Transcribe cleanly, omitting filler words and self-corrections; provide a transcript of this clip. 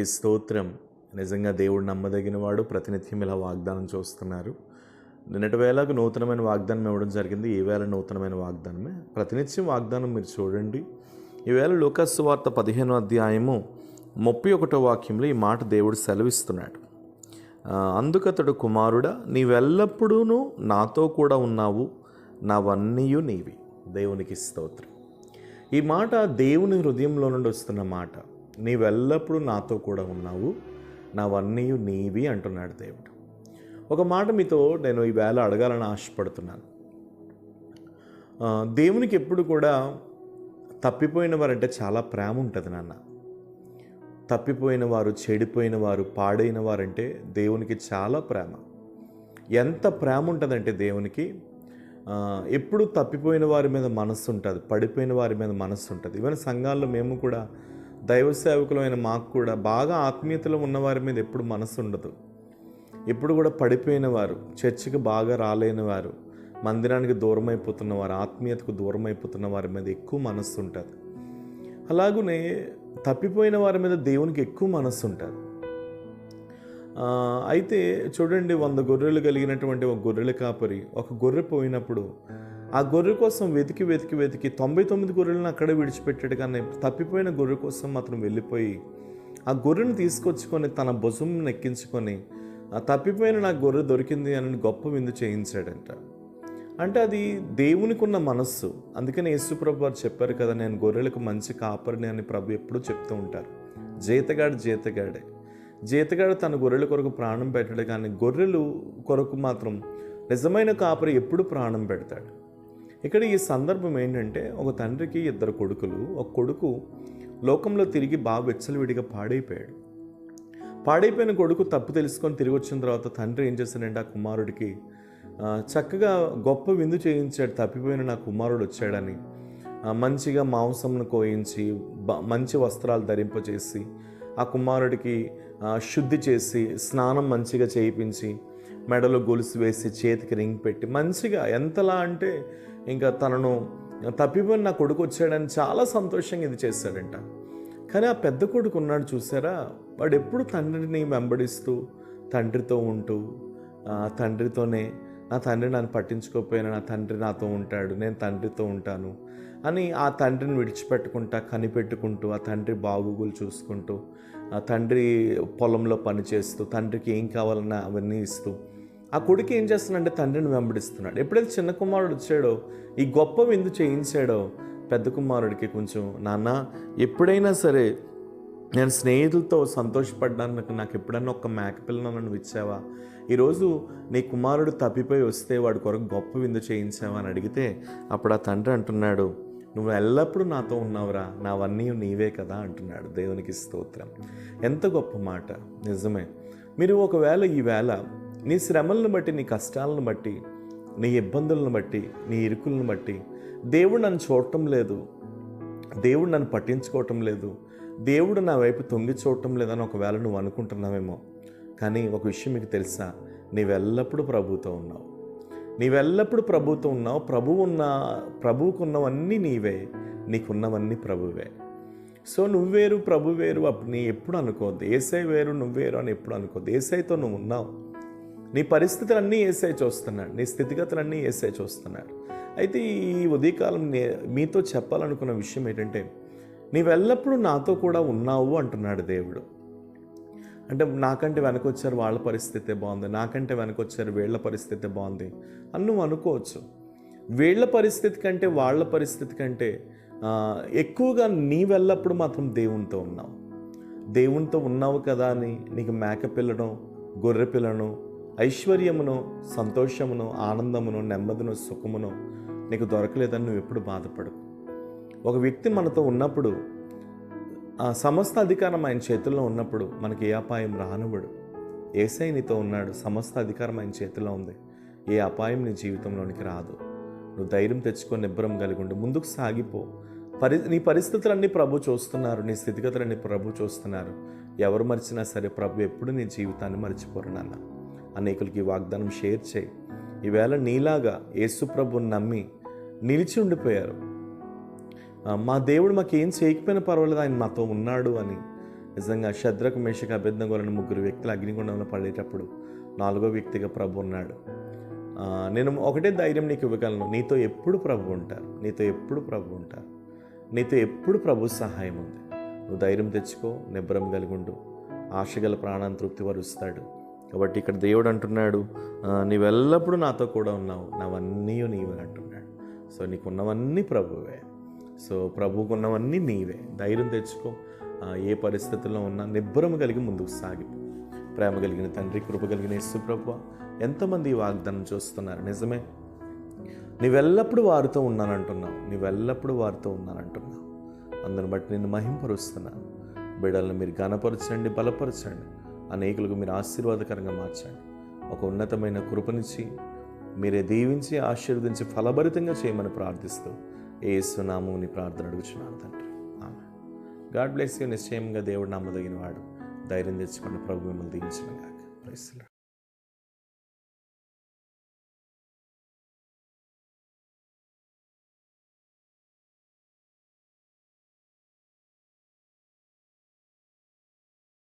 దేవునికి స్తోత్రం. నిజంగా దేవుడు నమ్మదగినవాడు. ప్రతినిత్యం ఇలా వాగ్దానం చూస్తున్నారు. నిన్నటి వేళకు నూతనమైన వాగ్దానం ఇవ్వడం జరిగింది. ఈ వేళ నూతనమైన వాగ్దానమే. ప్రతినిత్యం వాగ్దానం మీరు చూడండి. ఈవేళ లూకా సువార్త 15వ అధ్యాయము 31వ వాక్యంలో ఈ మాట దేవుడు సెలవిస్తున్నాడు. అందుకతడు, కుమారుడా, నీవెల్లప్పుడూ నాతో కూడా ఉన్నావు, నావన్నీయు నీవి. దేవునికి స్తోత్రం. ఈ మాట దేవుని హృదయంలో నుండి వస్తున్న మాట. నీవెల్లప్పుడూ నాతో కూడా ఉన్నావు, నావన్నీయు నీవి అంటున్నాడు దేవుడు. ఒక మాట మీతో నేను ఈవేళ అడగాలని ఆశపడుతున్నాను. దేవునికి ఎప్పుడు కూడా తప్పిపోయిన వారంటే చాలా ప్రేమ ఉంటుంది నాన్న. తప్పిపోయిన వారు, చెడిపోయిన వారు, పాడైన వారంటే దేవునికి చాలా ప్రేమ. ఎంత ప్రేమ ఉంటుందంటే దేవునికి ఎప్పుడు తప్పిపోయిన వారి మీద మనస్సు ఉంటుంది, పడిపోయిన వారి మీద మనస్సు ఉంటుంది. ఈవెన్ సంఘాల్లో మేము కూడా దైవ సేవకులమైన మాకు కూడా బాగా ఆత్మీయతలో ఉన్నవారి మీద ఎప్పుడు మనస్సు ఉండదు. ఎప్పుడు కూడా పడిపోయిన వారు, చర్చికి బాగా రాలేని వారు, మందిరానికి దూరం అయిపోతున్న వారు, ఆత్మీయతకు దూరం అయిపోతున్న వారి మీద ఎక్కువ మనస్సు ఉంటుంది. అలాగనే తప్పిపోయిన వారి మీద దేవునికి ఎక్కువ మనస్సు ఉంటుంది. అయితే చూడండి, 100 గొర్రెలు కలిగినటువంటి ఒక గొర్రెల కాపరి ఒక గొర్రె పోయినప్పుడు ఆ గొర్రె కోసం వెతికి 99 గొర్రెలను అక్కడే విడిచిపెట్టాడు. కానీ తప్పిపోయిన గొర్రె కోసం మాత్రం వెళ్ళిపోయి ఆ గొర్రెను తీసుకొచ్చుకొని తన భుజంను ఎక్కించుకొని ఆ తప్పిపోయిన నా గొర్రె దొరికింది అని గొప్ప విందు చేయించాడంట. అంటే అది దేవునికి ఉన్న మనస్సు. అందుకని యేసుప్రభు వారు చెప్పారు కదా, నేను గొర్రెలకు మంచి కాపరిని అని ప్రభు ఎప్పుడూ చెప్తూ ఉంటారు. జీతగాడు తన గొర్రెల కొరకు ప్రాణం పెట్టాడు, కానీ గొర్రెలు కొరకు మాత్రం నిజమైన కాపరి ఎప్పుడు ప్రాణం పెడతాడు. ఇక్కడ ఈ సందర్భం ఏంటంటే, ఒక తండ్రికి 2 కొడుకులు. ఒక కొడుకు లోకంలో తిరిగి బాగా విచ్చలవిడిగా పాడైపోయిన కొడుకు తప్పు తెలుసుకొని తిరిగి వచ్చిన తర్వాత తండ్రి ఏం చేశాడంటే ఆ కుమారుడికి చక్కగా గొప్ప విందు చేయించాడు. తప్పిపోయిన నా కుమారుడు వచ్చాడని మంచిగా మాంసంను కోయించి మంచి వస్త్రాలు ధరింపచేసి ఆ కుమారుడికి శుద్ధి చేసి స్నానం మంచిగా చేయించి మెడలో గొలుసు వేసి చేతికి రింగ్ పెట్టి మంచిగా ఎంతలా అంటే ఇంకా తనను తప్పిపోయిన నా కొడుకు వచ్చాడని చాలా సంతోషంగా ఇది చేశాడంట. కానీ ఆ పెద్ద కొడుకు ఉన్నాడు చూసారా, వాడు ఎప్పుడు తండ్రిని వెంబడిస్తూ తండ్రితో ఉంటూ తండ్రితోనే, నా తండ్రి నన్ను పట్టించుకోకపోయినా నా తండ్రి నాతో ఉంటాడు, నేను తండ్రితో ఉంటాను అని ఆ తండ్రిని విడిచిపెట్టుకుంటా కనిపెట్టుకుంటూ ఆ తండ్రి బాగోగులు చూసుకుంటూ ఆ తండ్రి పొలంలో పనిచేస్తూ తండ్రికి ఏం కావాలన్నా అవన్నీ ఇస్తూ ఆ కొడుకు ఏం చేస్తున్నాడంటే తండ్రిని వెంబడిస్తున్నాడు. ఎప్పుడైతే చిన్న కుమారుడు వచ్చాడో, ఈ గొప్ప విందు చేయించాడో, పెద్ద కుమారుడికి కొంచెం, నాన్న ఎప్పుడైనా సరే నేను స్నేహితులతో సంతోషపడ్డానికి నాకు ఎప్పుడన్నా ఒక మేకపిల్లను నన్ను ఇచ్చావా? ఈరోజు నీ కుమారుడు తప్పిపోయి వస్తే వాడి కొరకు గొప్ప విందు చేయించావా అని అడిగితే అప్పుడు ఆ తండ్రి అంటున్నాడు, నువ్వు ఎల్లప్పుడూ నాతో ఉన్నావురా, నావన్నీ నీవే కదా అంటున్నాడు. దేవునికి స్తోత్రం. ఎంత గొప్ప మాట. నిజమే. మీరు ఒకవేళ ఈవేళ నీ శ్రమలను బట్టి, నీ కష్టాలను బట్టి, నీ ఇబ్బందులను బట్టి, నీ ఇరుకులను బట్టి దేవుడు నన్ను చూడటం లేదు, దేవుడు నన్ను పట్టించుకోవటం లేదు, దేవుడు నా వైపు తొంగి చూడటం లేదని ఒకవేళ నువ్వు అనుకుంటున్నావేమో. కానీ ఒక విషయం మీకు తెలుసా, నీవెల్లప్పుడూ ప్రభువుతో ఉన్నావు. ప్రభువుకున్నవన్నీ నీవే, నీకున్నవన్నీ ప్రభువే. సో నువ్వు వేరు, ప్రభు వేరు అప్పుడు నీ ఎప్పుడు అనుకోవద్దు. ఏసై వేరు, నువ్వు వేరు అని ఎప్పుడు అనుకోవద్దు. ఏసైతో నువ్వు ఉన్నావు. నీ పరిస్థితులన్నీ ఏసై చూస్తున్నాడు, నీ స్థితిగతులన్నీ ఏసై చూస్తున్నాడు. అయితే ఈ ఉదయకాలం మీతో చెప్పాలనుకున్న విషయం ఏంటంటే, నీవెల్లప్పుడూ నాతో కూడా ఉన్నావు అంటున్నాడు దేవుడు. అంటే నాకంటే వెనకొచ్చారు వాళ్ళ పరిస్థితే బాగుంది, నాకంటే వెనకొచ్చారు వీళ్ళ పరిస్థితి బాగుంది అని నువ్వు అనుకోవచ్చు. వీళ్ళ పరిస్థితి కంటే వాళ్ళ పరిస్థితి కంటే ఎక్కువగా నీవెల్లప్పుడు మాత్రం దేవునితో ఉన్నావు కదా అని నీకు మేక పిల్లను, గొర్రె పిల్లను, ఐశ్వర్యమును, సంతోషమును, ఆనందమును, నెమ్మదిను, సుఖమును నీకు దొరకలేదని నువ్వు ఎప్పుడు బాధపడకు. ఒక వ్యక్తి మనతో ఉన్నప్పుడు, సమస్త అధికారం ఆయన చేతుల్లో ఉన్నప్పుడు మనకి ఏ అపాయం రానివ్వడు. యేసయ్య నీతో ఉన్నాడు, సమస్త అధికారం ఆయన చేతిలో ఉంది. ఏ అపాయం నీ జీవితంలోనికి రాదు. నువ్వు ధైర్యం తెచ్చుకొని నిబ్బరం కలిగి ఉండు, ముందుకు సాగిపో. నీ పరిస్థితులన్నీ ప్రభు చూస్తున్నారు, నీ స్థితిగతులన్నీ ప్రభు చూస్తున్నారు. ఎవరు మర్చినా సరే ప్రభు ఎప్పుడు నీ జీవితాన్ని మర్చిపోరు నాన్న. అనేకులకి వాగ్దానం షేర్ చేయి. ఈవేళ నీలాగా యేసు ప్రభుని నమ్మి నిలిచి ఉండిపోయారు. మా దేవుడు మాకేం చేయకపోయినా పర్వాలేదు, ఆయన మాతో ఉన్నాడు అని నిజంగా షద్రకు మేషకు అబేద్నెగోలను 3 వ్యక్తులు అగ్నిగుండంలో పడేటప్పుడు 4వ వ్యక్తిగా ప్రభు ఉన్నాడు. నేను ఒకటే ధైర్యం నీకు ఇవ్వగలను, నీతో ఎప్పుడు ప్రభు ఉంటారు, నీతో ఎప్పుడు ప్రభు ఉంటారు, నీతో ఎప్పుడు ప్రభు సహాయం ఉంది. నువ్వు ధైర్యం తెచ్చుకో, నిబ్బరం కలిగి ఉండు. ఆశగల ప్రాణాన్ని తృప్తిపరుస్తాడు. కాబట్టి ఇక్కడ దేవుడు అంటున్నాడు, నీవెల్లప్పుడూ నాతో కూడా ఉన్నావు, నావన్నీ నీవే అంటున్నాడు. సో నీకున్నవన్నీ ప్రభువే, సో ప్రభువుకున్నవన్నీ నీవే. ధైర్యం తెచ్చుకో. ఏ పరిస్థితుల్లో ఉన్నా నిబ్బరం కలిగి ముందుకు సాగిపో. ప్రేమ కలిగిన తండ్రి, కృప కలిగిన యేసు ప్రభువా, ఎంతమంది ఈ వాగ్దానం చూస్తున్నారు. నిజమే, నీవెల్లప్పుడూ వారితో ఉన్నానంటున్నావు, నీవెల్లప్పుడూ వారితో ఉన్నానంటున్నావు. అందుని బట్టి నిన్ను మహింపరుస్తున్నాను. బిడ్డలను మీరు ఘనపరచండి, బలపరచండి, అనేకులకు మీరు ఆశీర్వాదకరంగా మార్చండి. ఒక ఉన్నతమైన కృపనిచ్చి మీరే దీవించి ఆశీర్వదించి ఫలభరితంగా చేయమని ప్రార్థిస్తూ యేసు నామమున ప్రార్థన అడుగుచున్నాను తండ్రి. ఆమేన్. God bless you. నిశ్చయంగా దేవుడు నమ్మదగిన వాడు. ధైర్యం తెచ్చుకుని ప్రభు మిమ్మల్ని దీవించును గాక. Praise the lord.